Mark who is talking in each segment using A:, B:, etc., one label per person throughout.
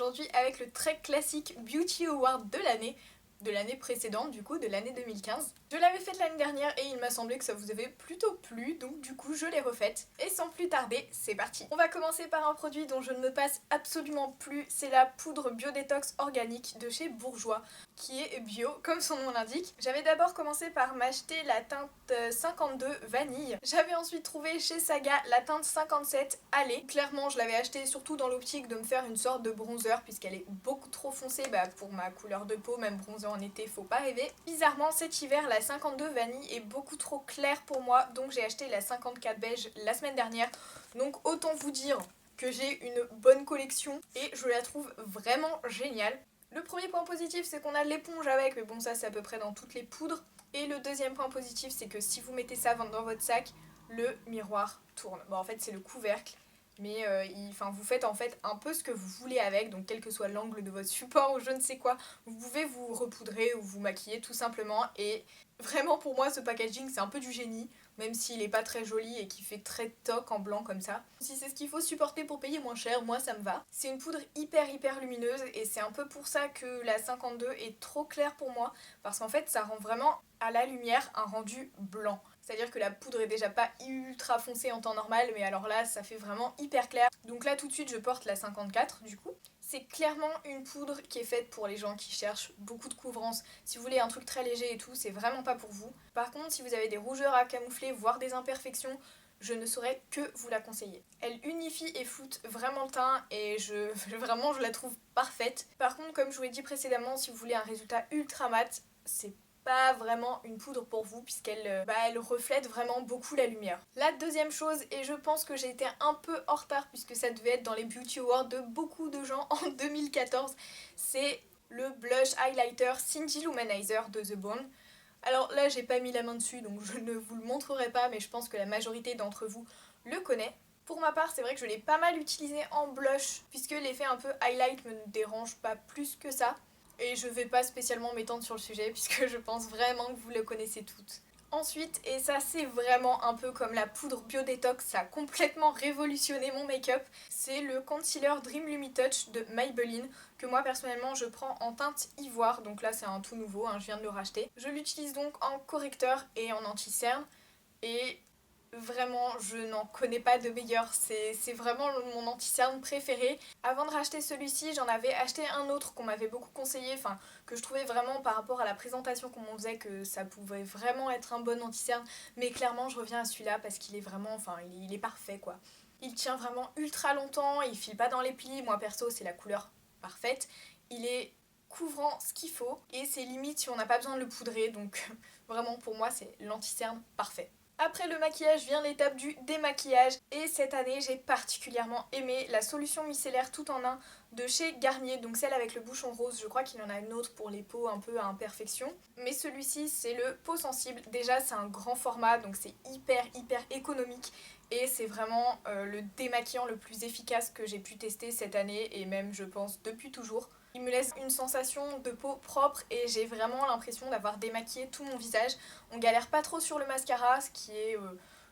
A: aujourd'hui avec le très classique Beauty Award de l'année précédente du coup, de l'année 2015. Je l'avais faite l'année dernière et il m'a semblé que ça vous avait plutôt plu, donc du coup je l'ai refaite. Et sans plus tarder, c'est parti. On va commencer par un produit dont je ne me passe absolument plus, c'est la poudre Biodétox organique de chez Bourjois, qui est bio comme son nom l'indique. J'avais d'abord commencé par m'acheter la teinte 52 vanille. J'avais ensuite trouvé chez Saga la teinte 57 allée. Clairement je l'avais achetée surtout dans l'optique de me faire une sorte de bronzer puisqu'elle est beaucoup trop foncée pour ma couleur de peau, même bronzer en été, faut pas rêver. Bizarrement cet hiver la 52 vanille est beaucoup trop claire pour moi, donc j'ai acheté la 54 beige la semaine dernière. Donc autant vous dire que j'ai une bonne collection et je la trouve vraiment géniale. Le premier point positif c'est qu'on a l'éponge avec, mais bon ça c'est à peu près dans toutes les poudres. Et le deuxième point positif c'est que si vous mettez ça dans votre sac, le miroir tourne. Bon en fait c'est le couvercle. Mais vous faites en fait un peu ce que vous voulez avec, donc quel que soit l'angle de votre support ou je ne sais quoi, vous pouvez vous repoudrer ou vous maquiller tout simplement. Et vraiment pour moi ce packaging c'est un peu du génie, même s'il est pas très joli et qui fait très toc en blanc comme ça. Si c'est ce qu'il faut supporter pour payer moins cher, moi ça me va. C'est une poudre hyper lumineuse et c'est un peu pour ça que la 52 est trop claire pour moi, parce qu'en fait ça rend vraiment à la lumière un rendu blanc. C'est-à-dire que la poudre est déjà pas ultra foncée en temps normal, mais alors là ça fait vraiment hyper clair. Donc là tout de suite je porte la 54 du coup. C'est clairement une poudre qui est faite pour les gens qui cherchent beaucoup de couvrance. Si vous voulez un truc très léger et tout, c'est vraiment pas pour vous. Par contre, si vous avez des rougeurs à camoufler, voire des imperfections, je ne saurais que vous la conseiller. Elle unifie et floute vraiment le teint et vraiment je la trouve parfaite. Par contre, comme je vous l'ai dit précédemment, si vous voulez un résultat ultra mat, c'est pas vraiment une poudre pour vous puisqu'elle elle reflète vraiment beaucoup la lumière. La deuxième chose, et je pense que j'ai été un peu en retard puisque ça devait être dans les Beauty Awards de beaucoup de gens en 2014, c'est le blush highlighter Cindy Luminizer de The Bone. Alors là j'ai pas mis la main dessus donc je ne vous le montrerai pas, mais je pense que la majorité d'entre vous le connaît. Pour ma part c'est vrai que je l'ai pas mal utilisé en blush puisque l'effet un peu highlight me dérange pas plus que ça. Et je vais pas spécialement m'étendre sur le sujet puisque je pense vraiment que vous le connaissez toutes. Ensuite, et ça c'est vraiment un peu comme la poudre Biodétox, ça a complètement révolutionné mon make-up, c'est le concealer Dream Lumi Touch de Maybelline que moi personnellement je prends en teinte ivoire, donc là c'est un tout nouveau, je viens de le racheter. Je l'utilise donc en correcteur et en anti-cerne et vraiment, je n'en connais pas de meilleur, c'est vraiment mon anti-cerne préféré. Avant de racheter celui-ci, j'en avais acheté un autre qu'on m'avait beaucoup conseillé, que je trouvais vraiment par rapport à la présentation qu'on m'en faisait que ça pouvait vraiment être un bon anti-cerne. Mais clairement, je reviens à celui-là parce qu'il est vraiment, il est parfait quoi. Il tient vraiment ultra longtemps, il file pas dans les plis, moi perso c'est la couleur parfaite. Il est couvrant ce qu'il faut et c'est limite si on n'a pas besoin de le poudrer, donc vraiment pour moi c'est l'anti-cerne parfait. Après le maquillage vient l'étape du démaquillage et cette année j'ai particulièrement aimé la solution micellaire tout en un de chez Garnier, donc celle avec le bouchon rose. Je crois qu'il y en a une autre pour les peaux un peu à imperfection, mais celui-ci c'est le peau sensible. Déjà c'est un grand format donc c'est hyper économique et c'est vraiment le démaquillant le plus efficace que j'ai pu tester cette année et même je pense depuis toujours. Il me laisse une sensation de peau propre et j'ai vraiment l'impression d'avoir démaquillé tout mon visage. On galère pas trop sur le mascara, ce qui est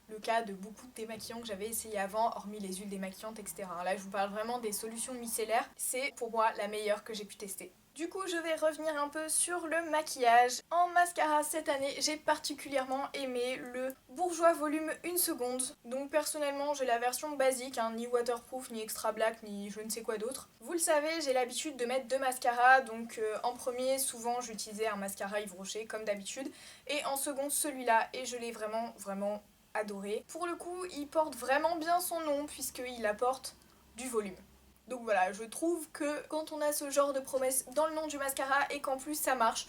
A: le cas de beaucoup de démaquillants que j'avais essayé avant, hormis les huiles démaquillantes, etc. Là, je vous parle vraiment des solutions micellaires. C'est pour moi la meilleure que j'ai pu tester. Du coup, je vais revenir un peu sur le maquillage. En mascara cette année, j'ai particulièrement aimé le Bourjois Volume 1 seconde. Donc personnellement, j'ai la version basique, ni waterproof, ni extra black, ni je ne sais quoi d'autre. Vous le savez, j'ai l'habitude de mettre deux mascaras. Donc en premier, souvent, j'utilisais un mascara Yves Rocher, comme d'habitude. Et en seconde, celui-là. Et je l'ai vraiment adoré. Pour le coup, il porte vraiment bien son nom, puisqu'il apporte du volume. Donc voilà, je trouve que quand on a ce genre de promesse dans le nom du mascara et qu'en plus ça marche,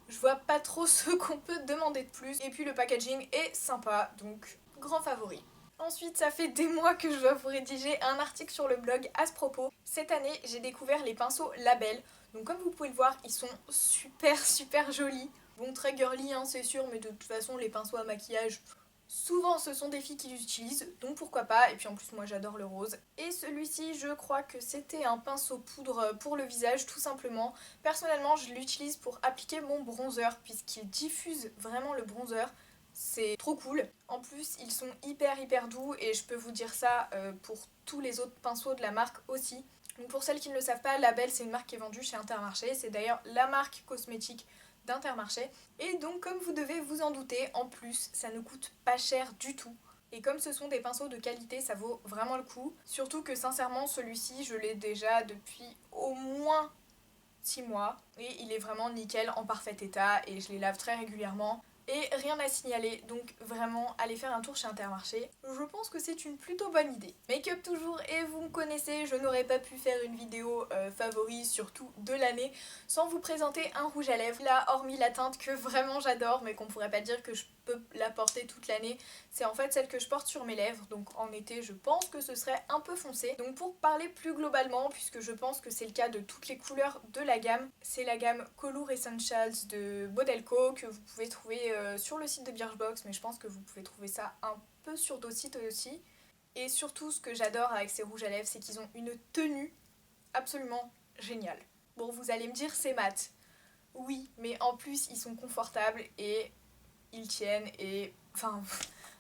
A: je vois pas trop ce qu'on peut demander de plus. Et puis le packaging est sympa, donc grand favori. Ensuite, ça fait des mois que je dois vous rédiger un article sur le blog à ce propos. Cette année, j'ai découvert les pinceaux Label. Donc comme vous pouvez le voir, ils sont super jolis. Bon, très girly, c'est sûr, mais de toute façon, les pinceaux à maquillage, souvent ce sont des filles qui l'utilisent, donc pourquoi pas, et puis en plus moi j'adore le rose. Et celui-ci je crois que c'était un pinceau poudre pour le visage tout simplement. Personnellement je l'utilise pour appliquer mon bronzer puisqu'il diffuse vraiment le bronzer. C'est trop cool. En plus ils sont hyper doux et je peux vous dire ça pour tous les autres pinceaux de la marque aussi. Donc pour celles qui ne le savent pas, Label c'est une marque qui est vendue chez Intermarché, c'est d'ailleurs la marque cosmétique d'Intermarché. Et donc comme vous devez vous en douter, en plus ça ne coûte pas cher du tout. Et comme ce sont des pinceaux de qualité, ça vaut vraiment le coup. Surtout que sincèrement celui-ci je l'ai déjà depuis au moins 6 mois. Et il est vraiment nickel, en parfait état et je les lave très régulièrement. Et rien à signaler, donc vraiment allez faire un tour chez Intermarché. Je pense que c'est une plutôt bonne idée. Make-up toujours, et vous me connaissez, je n'aurais pas pu faire une vidéo favori, surtout de l'année, sans vous présenter un rouge à lèvres. Là, hormis la teinte que vraiment j'adore, mais qu'on pourrait pas dire que je peux la porter toute l'année, c'est en fait celle que je porte sur mes lèvres, donc en été je pense que ce serait un peu foncé. Donc pour parler plus globalement, puisque je pense que c'est le cas de toutes les couleurs de la gamme, c'est la gamme Colour Essentials de Bodelco que vous pouvez trouver sur le site de Birchbox, mais je pense que vous pouvez trouver ça un peu sur d'autres sites aussi. Et surtout ce que j'adore avec ces rouges à lèvres, c'est qu'ils ont une tenue absolument géniale. Bon, vous allez me dire c'est mat. Oui, mais en plus ils sont confortables et ils tiennent et enfin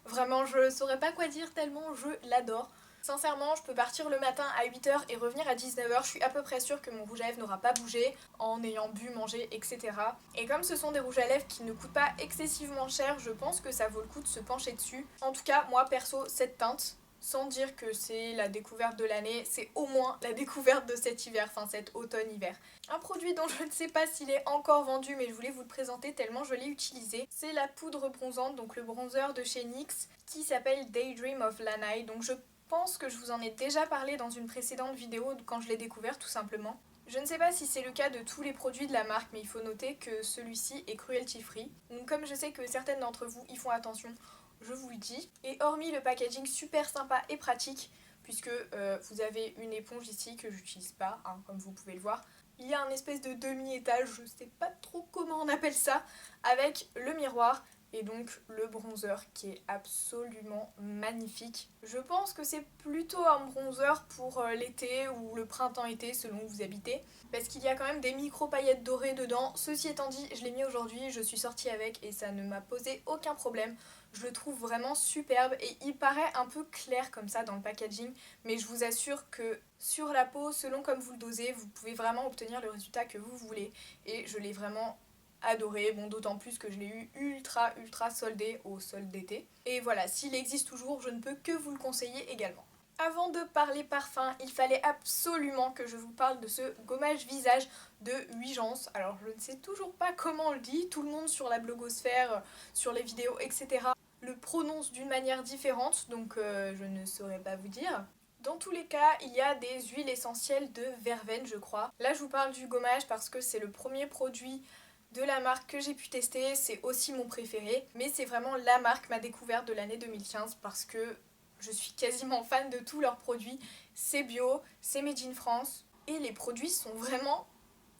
A: vraiment je saurais pas quoi dire tellement je l'adore. Sincèrement, je peux partir le matin à 8h et revenir à 19h, je suis à peu près sûre que mon rouge à lèvres n'aura pas bougé en ayant bu, mangé, etc. Et comme ce sont des rouges à lèvres qui ne coûtent pas excessivement cher, je pense que ça vaut le coup de se pencher dessus. En tout cas, moi perso, cette teinte, sans dire que c'est la découverte de l'année, c'est au moins la découverte de cet hiver, enfin cet automne-hiver. Un produit dont je ne sais pas s'il est encore vendu, mais je voulais vous le présenter tellement je l'ai utilisé, c'est la poudre bronzante, donc le bronzer de chez NYX, qui s'appelle Daydream of Lanai. Donc je pense que je vous en ai déjà parlé dans une précédente vidéo quand je l'ai découvert tout simplement. Je ne sais pas si c'est le cas de tous les produits de la marque, mais il faut noter que celui-ci est cruelty free. Donc comme je sais que certaines d'entre vous y font attention, je vous le dis. Et hormis le packaging super sympa et pratique, puisque vous avez une éponge ici que j'utilise pas, hein, comme vous pouvez le voir, il y a un espèce de demi-étage, je sais pas trop comment on appelle ça, avec le miroir et donc le bronzer qui est absolument magnifique. Je pense que c'est plutôt un bronzer pour l'été ou le printemps-été selon où vous habitez, parce qu'il y a quand même des micro paillettes dorées dedans. Ceci étant dit, je l'ai mis aujourd'hui, je suis sortie avec et ça ne m'a posé aucun problème. Je le trouve vraiment superbe et il paraît un peu clair comme ça dans le packaging, mais je vous assure que sur la peau, selon comme vous le dosez, vous pouvez vraiment obtenir le résultat que vous voulez et je l'ai vraiment adoré, bon d'autant plus que je l'ai eu ultra soldé au solde d'été. Et voilà, s'il existe toujours, je ne peux que vous le conseiller également. Avant de parler parfum, il fallait absolument que je vous parle de ce gommage visage de Huigeance. Alors je ne sais toujours pas comment on le dit, tout le monde sur la blogosphère, sur les vidéos, etc. le prononce d'une manière différente, donc je ne saurais pas vous dire. Dans tous les cas, il y a des huiles essentielles de verveine, je crois. Là, je vous parle du gommage parce que c'est le premier produit de la marque que j'ai pu tester, c'est aussi mon préféré, mais c'est vraiment la marque, ma découverte de l'année 2015 parce que je suis quasiment fan de tous leurs produits. C'est bio, c'est made in France et les produits sont vraiment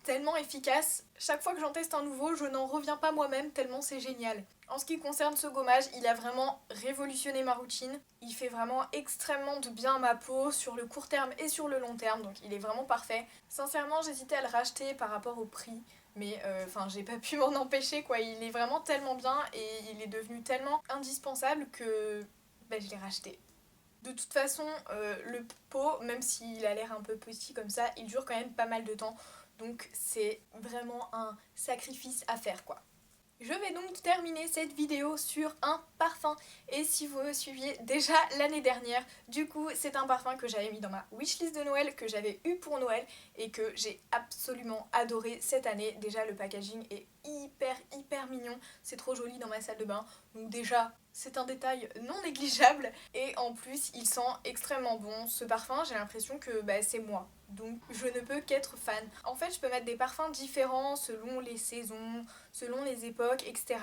A: tellement efficaces. Chaque fois que j'en teste un nouveau, je n'en reviens pas moi-même tellement c'est génial. En ce qui concerne ce gommage, il a vraiment révolutionné ma routine. Il fait vraiment extrêmement de bien à ma peau sur le court terme et sur le long terme, donc il est vraiment parfait. Sincèrement, j'hésitais à le racheter par rapport au prix, mais j'ai pas pu m'en empêcher quoi. Il est vraiment tellement bien et il est devenu tellement indispensable que je l'ai racheté. De toute façon, le pot, même s'il a l'air un peu petit comme ça, il dure quand même pas mal de temps. Donc c'est vraiment un sacrifice à faire quoi. Je vais donc terminer cette vidéo sur un parfum et si vous me suiviez déjà l'année dernière, du coup c'est un parfum que j'avais mis dans ma wishlist de Noël, que j'avais eu pour Noël et que j'ai absolument adoré cette année. Déjà le packaging est hyper mignon, c'est trop joli dans ma salle de bain, donc déjà c'est un détail non négligeable et en plus il sent extrêmement bon. Ce parfum j'ai l'impression que c'est moi, donc je ne peux qu'être fan. En fait je peux mettre des parfums différents selon les saisons, selon les époques, etc.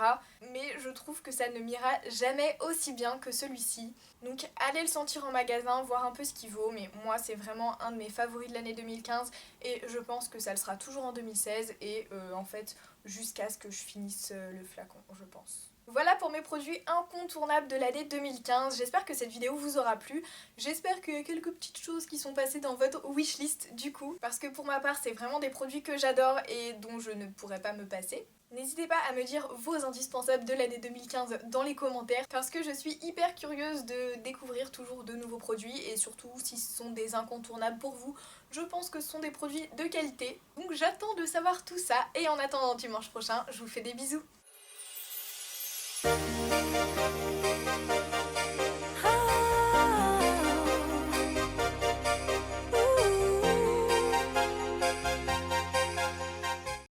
A: Mais je trouve que ça ne m'ira jamais aussi bien que celui-ci. Donc allez le sentir en magasin, voir un peu ce qu'il vaut, mais moi c'est vraiment un de mes favoris de l'année 2015 et je pense que ça le sera toujours en 2016 et en fait jusqu'à ce que je finisse le flacon, je pense. Voilà pour mes produits incontournables de l'année 2015, j'espère que cette vidéo vous aura plu, j'espère qu'il y a quelques petites choses qui sont passées dans votre wishlist du coup, parce que pour ma part c'est vraiment des produits que j'adore et dont je ne pourrais pas me passer. N'hésitez pas à me dire vos indispensables de l'année 2015 dans les commentaires parce que je suis hyper curieuse de découvrir toujours de nouveaux produits et surtout si ce sont des incontournables pour vous, je pense que ce sont des produits de qualité. Donc j'attends de savoir tout ça et en attendant dimanche prochain, je vous fais des bisous.